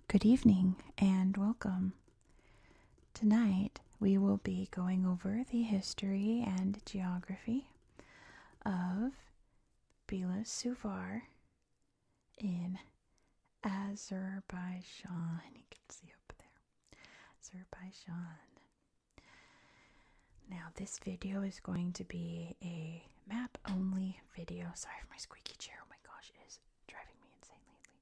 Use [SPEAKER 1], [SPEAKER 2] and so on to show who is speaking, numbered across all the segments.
[SPEAKER 1] Good evening and welcome. Tonight we will be going over the history and geography of Bilasuvar in Azerbaijan. You can see up there. Azerbaijan. Now this video is going to be a map only video. Sorry for my squeaky chair. Oh my gosh, it is driving me insane lately.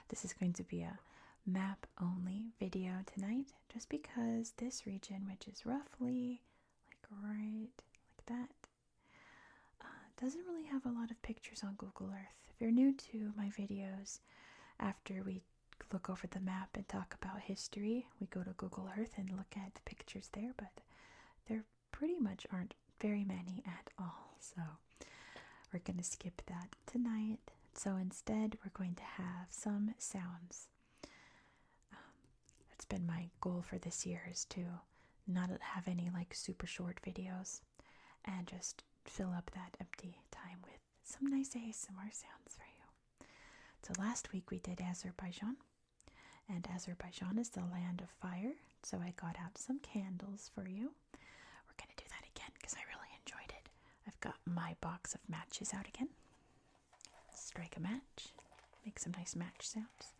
[SPEAKER 1] This is going to be a map only video tonight just because this region, which is roughly like right like that, doesn't really have a lot of pictures on Google Earth. If you're new to my videos, after we look over the map and talk about history, we go to Google Earth and look at the pictures there, but there pretty much aren't very many at all, so we're going to skip that tonight. So instead we're going to have some sounds. That's been my goal for this year, is to not have any like super short videos and just fill up that empty time with some nice ASMR sounds for you. So last week we did Azerbaijan, and Azerbaijan is the land of fire, so I got out some candles for you. We're going to do that again because I really enjoyed it. I've got my box of matches out again. Strike a match, make some nice match sounds.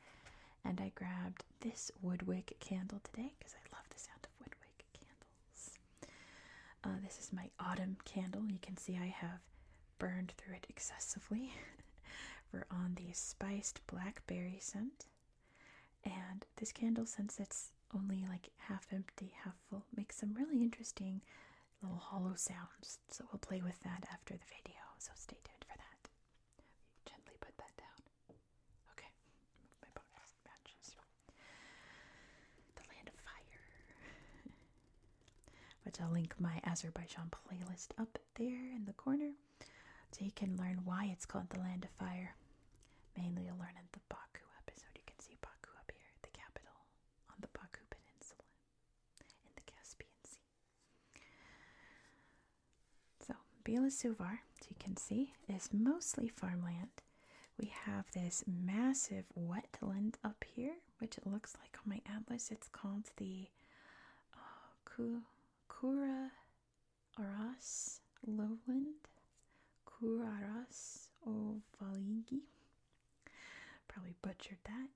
[SPEAKER 1] And I grabbed this woodwick candle today because I love the sound of woodwick candles. This is my autumn candle. You can see I have burned through it excessively. We're on the spiced blackberry scent. And this candle, since it's only like half empty, half full, makes some really interesting little hollow sounds. So we'll play with that after the video, so stay tuned for that. Gently put that down. Okay, move my box matches. The Land of Fire. Which I'll link my Azerbaijan playlist up there in the corner so you can learn why it's called the Land of Fire. Mainly you'll learn in the Baku episode. You can see Baku up here, the capital on the Baku Peninsula in the Caspian Sea. So Bilasuvar, as you can see, is mostly farmland. We have this massive wetland up here, which it looks like on my atlas. It's called the Kura Aras Lowland. Kura Aras Ovaligi. Probably butchered that.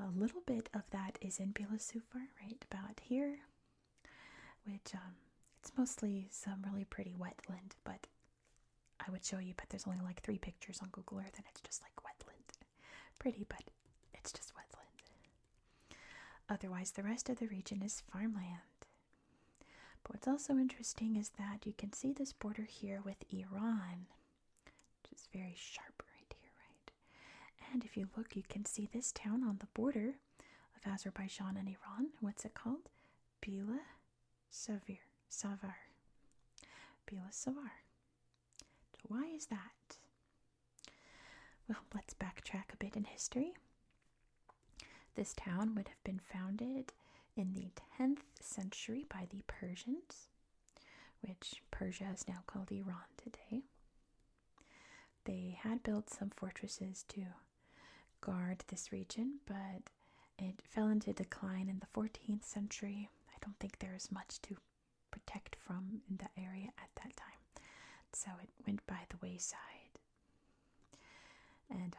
[SPEAKER 1] A little bit of that is in Bilasuvar, right about here, which it's mostly some really pretty wetland, but I would show you, but there's only like 3 pictures on Google Earth and it's just like wetland. Pretty, but it's just wetland. Otherwise, the rest of the region is farmland. But what's also interesting is that you can see this border here with Iran, which is very sharp right here, right? And if you look, you can see this town on the border of Azerbaijan and Iran. What's it called? Bilasuvar. Bilasuvar. So why is that? Well, let's backtrack a bit in history. This town would have been founded in the 10th century by the Persians, which Persia is now called Iran today. They had built some fortresses to guard this region, but it fell into decline in the 14th century. I don't think there was much to protect from in that area at that time, so it went by the wayside and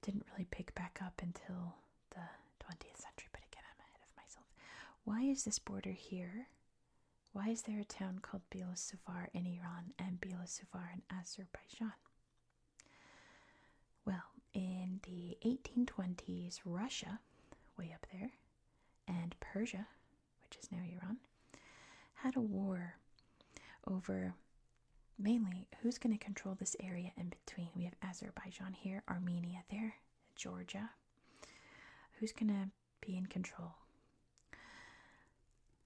[SPEAKER 1] didn't really pick back up until the 20th century. But again, I'm ahead of myself. Why is this border here? Why is there a town called Bilasuvar in Iran and Bilasuvar in Azerbaijan? Well, in the 1820s, Russia, way up there, and Persia, which is now Iran, had a war over mainly who's going to control this area in between. We have Azerbaijan here, Armenia there, Georgia. Who's going to be in control?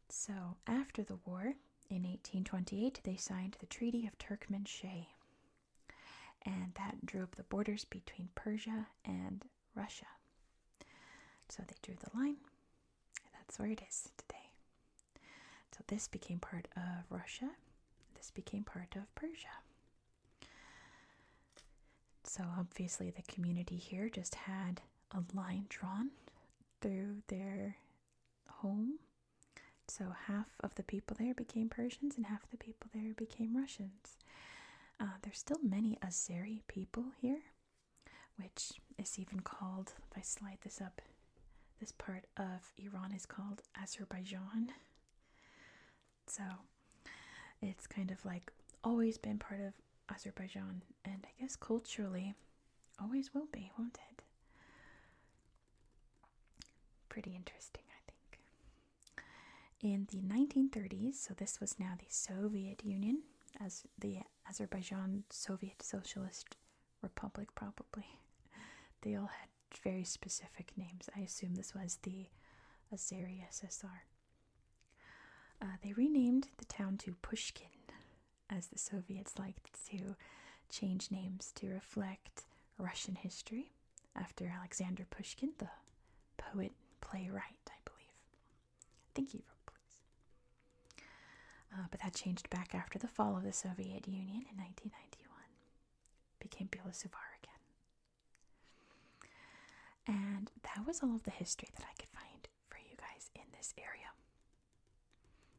[SPEAKER 1] So after the war, in 1828, they signed the Treaty of Turkmenshay, and that drew up the borders between Persia and Russia. So they drew the line, and that's where it is today. So this became part of Russia. This became part of Persia. So obviously the community here just had a line drawn through their home. So half of the people there became Persians and half the people there became Russians. There's still many Azeri people here, which is even called, if I slide this up, this part of Iran is called Azerbaijan. So it's kind of like always been part of Azerbaijan, and I guess culturally always will be, won't it? Pretty interesting, I think. In the 1930s, so this was now the Soviet Union, as the Azerbaijan Soviet Socialist Republic, probably. They all had very specific names. I assume this was the Azeri SSR. They renamed the town to Pushkin, as the Soviets liked to change names to reflect Russian history, after Alexander Pushkin, the poet, playwright, I believe. I think he wrote plays. But that changed back after the fall of the Soviet Union in 1991. Became Bilasuvar again. And that was all of the history that I could find for you guys in this area.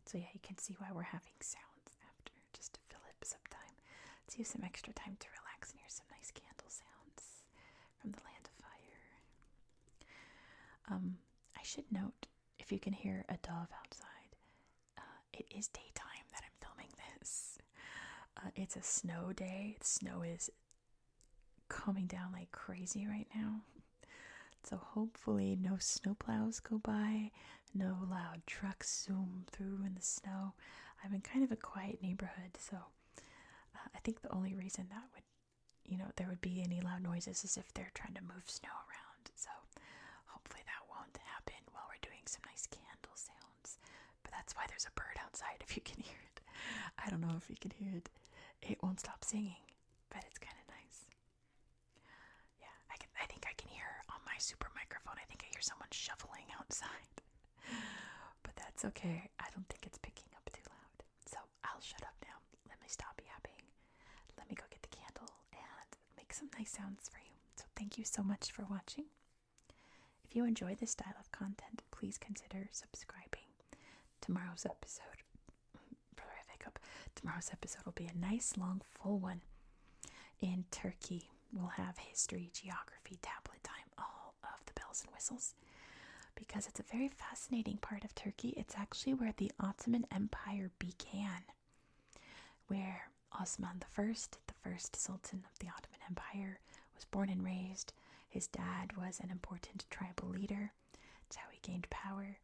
[SPEAKER 1] So yeah, you can see why we're having sounds after, just to fill up some time. Let's use some extra time to relax and hear some nice candle sounds from the land of fire. I should note, if you can hear a dove outside, it is daytime that I'm filming this. It's a snow day. The snow is coming down like crazy right now. So hopefully no snowplows go by, no loud trucks zoom through in the snow. I'm in kind of a quiet neighborhood, so I think the only reason that would, there would be any loud noises is if they're trying to move snow around. So hopefully that won't happen while we're doing some nice candle sounds. But that's why there's a bird outside, if you can hear it. I don't know if you can hear it. It won't stop singing, but it's kind of nice. Yeah, I think I can hear on my super microphone. I think I hear someone shoveling outside. But that's okay. I don't think it's picking up too loud. So I'll shut up now. Let me stop yapping. Let me go get the candle and make some nice sounds for you. So thank you so much for watching. If you enjoy this style of content, please consider subscribing. Tomorrow's episode will be a nice long full one. In Turkey, we'll have history, geography, tablet time, all of the bells and whistles. Because it's a very fascinating part of Turkey. It's actually where the Ottoman Empire began, where Osman I, the first Sultan of the Ottoman Empire, was born and raised. His dad was an important tribal leader. That's how he gained power.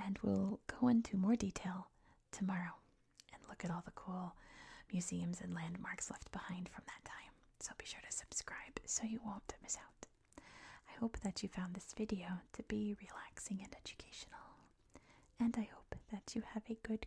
[SPEAKER 1] And we'll go into more detail tomorrow and look at all the cool museums and landmarks left behind from that time. So be sure to subscribe so you won't miss out. I hope that you found this video to be relaxing and educational. And I hope that you have a good